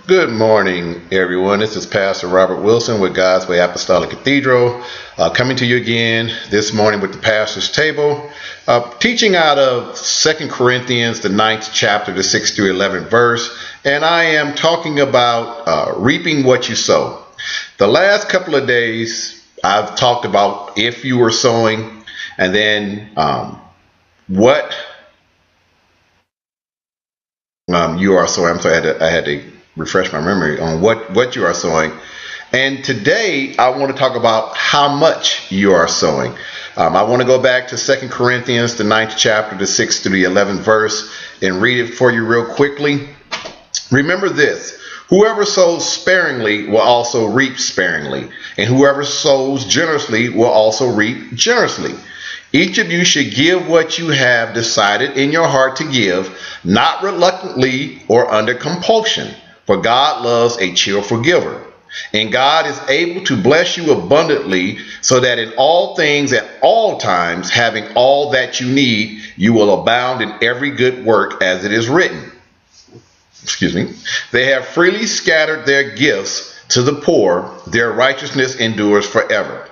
Good morning, everyone. This is Pastor Robert Wilson with God's Way Apostolic Cathedral, coming to you again this morning with the pastor's table, teaching out of 2 Corinthians, the 9th chapter, the 6th through 11th verse, and I am talking about reaping what you sow. The last couple of days, I've talked about if you were sowing, and then what you are sowing. I'm sorry, I had to refresh my memory on what you are sowing. And today I want to talk about how much you are sowing. I want to go back to 2 Corinthians, the 9th chapter, the 6th through the 11th verse, and read it for you real quickly. Remember this: whoever sows sparingly will also reap sparingly, and whoever sows generously will also reap generously. Each of you should give what you have decided in your heart to give, not reluctantly or under compulsion, for God loves a cheerful giver. And God is able to bless you abundantly, so that in all things at all times, having all that you need, you will abound in every good work, as it is written. They have freely scattered their gifts to the poor, their righteousness endures forever.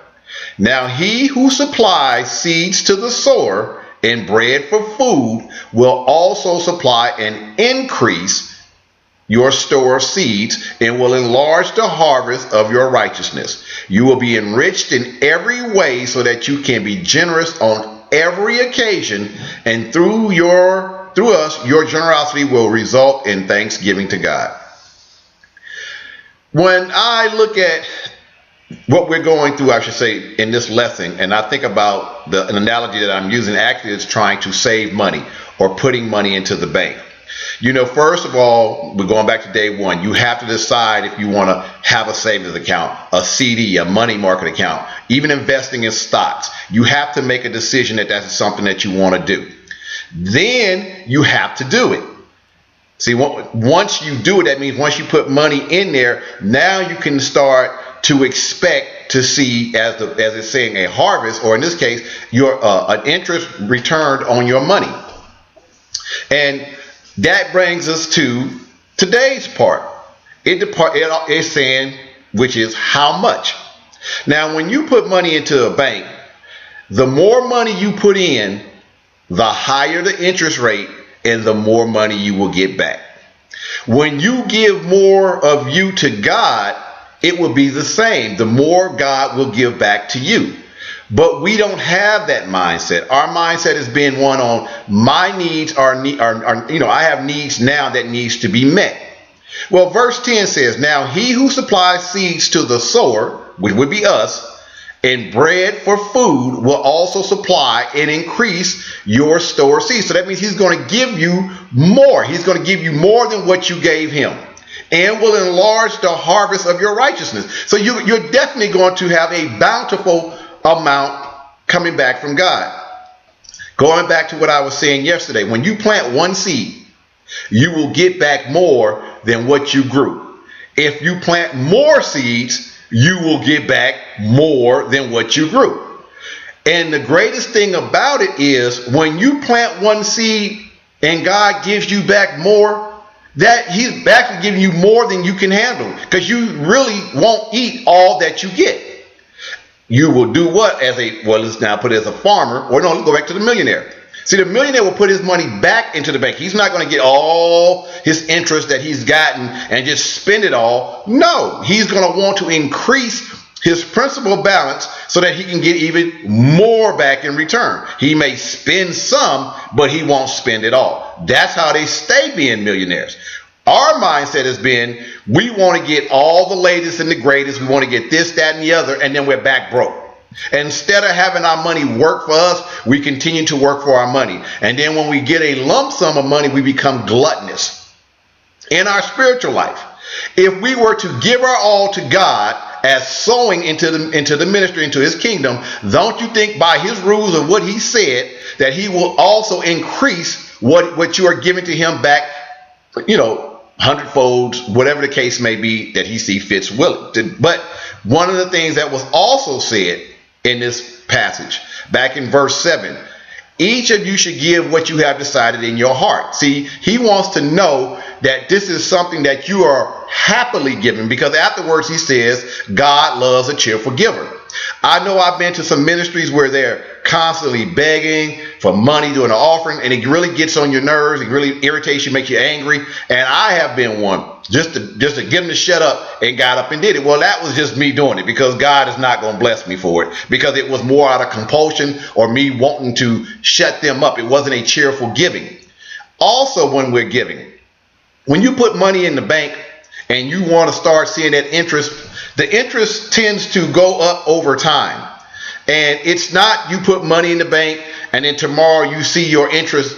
Now he who supplies seeds to the sower and bread for food will also supply and increase your store of seeds, and will enlarge the harvest of your righteousness. You will be enriched in every way, so that you can be generous on every occasion, and through us your generosity will result in thanksgiving to God. When I look at what we're going through, I should say, in this lesson, and I think about an analogy that I'm using, actually is trying to save money or putting money into the bank. You know, first of all, we're going back to day one. You have to decide if you want to have a savings account, a CD, a money market account, even investing in stocks. You have to make a decision that that's something that you want to do. Then you have to do it. See, once you do it, that means once you put money in there, now you can start to expect to see, as it's saying, a harvest, or in this case, an interest returned on your money. And that brings us to today's part. It's saying, which is how much. Now, when you put money into a bank, the more money you put in, the higher the interest rate, and the more money you will get back. When you give more of you to God, it will be the same. The more God will give back to you. But we don't have that mindset. Our mindset has been one on my needs are I have needs now that needs to be met. Well, verse 10 says, now he who supplies seeds to the sower, which would be us, and bread for food will also supply and increase your store of seeds. So that means he's going to give you more. He's going to give you more than what you gave him, and will enlarge the harvest of your righteousness. So you're definitely going to have a bountiful amount coming back from God. Going back to what I was saying yesterday, when you plant one seed, you will get back more than what you grew. If you plant more seeds, you will get back more than what you grew. And the greatest thing about it is, when you plant one seed and God gives you back more, that he's back giving you more than you can handle, because you really won't eat all that you get. You will do what? Let's now put it as a farmer, or no, let's go back to the millionaire. See, the millionaire will put his money back into the bank. He's not going to get all his interest that he's gotten and just spend it all. No, he's going to want to increase his principal balance so that he can get even more back in return. He may spend some, but he won't spend it all. That's how they stay being millionaires. Our mindset has been, we want to get all the latest and the greatest. We want to get this, that, and the other, and then we're back broke. Instead of having our money work for us, we continue to work for our money. And then when we get a lump sum of money, we become gluttonous in our spiritual life. If we were to give our all to God as sowing into the ministry, into his kingdom, don't you think by his rules of what he said, that he will also increase what you are giving to him back, hundredfold, whatever the case may be that he see fits willing to. But one of the things that was also said in this passage, back in verse 7, each of you should give what you have decided in your heart. See, he wants to know that this is something that you are happily giving, because afterwards he says God loves a cheerful giver. I know I've been to some ministries where they're constantly begging for money, doing an offering, and it really gets on your nerves. It really irritates you, makes you angry. And I have been one just to get them to shut up, and got up and did it. Well, that was just me doing it, because God is not going to bless me for it, because it was more out of compulsion or me wanting to shut them up. It wasn't a cheerful giving. Also, when we're giving, when you put money in the bank and you want to start seeing that interest, the interest tends to go up over time. And it's not you put money in the bank and then tomorrow you see your interest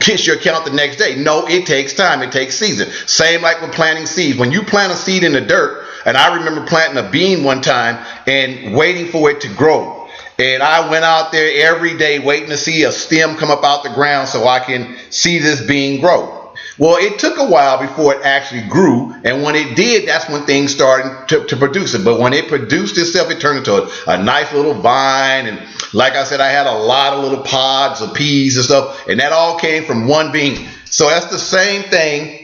hit your account the next day. No, it takes time. It takes season. Same like with planting seeds. When you plant a seed in the dirt, and I remember planting a bean one time and waiting for it to grow. And I went out there every day waiting to see a stem come up out the ground so I can see this bean grow. Well, it took a while before it actually grew, and when it did, that's when things started to produce it. But when it produced itself, it turned into a nice little vine, and like I said, I had a lot of little pods of peas and stuff, and that all came from one bean. So that's the same thing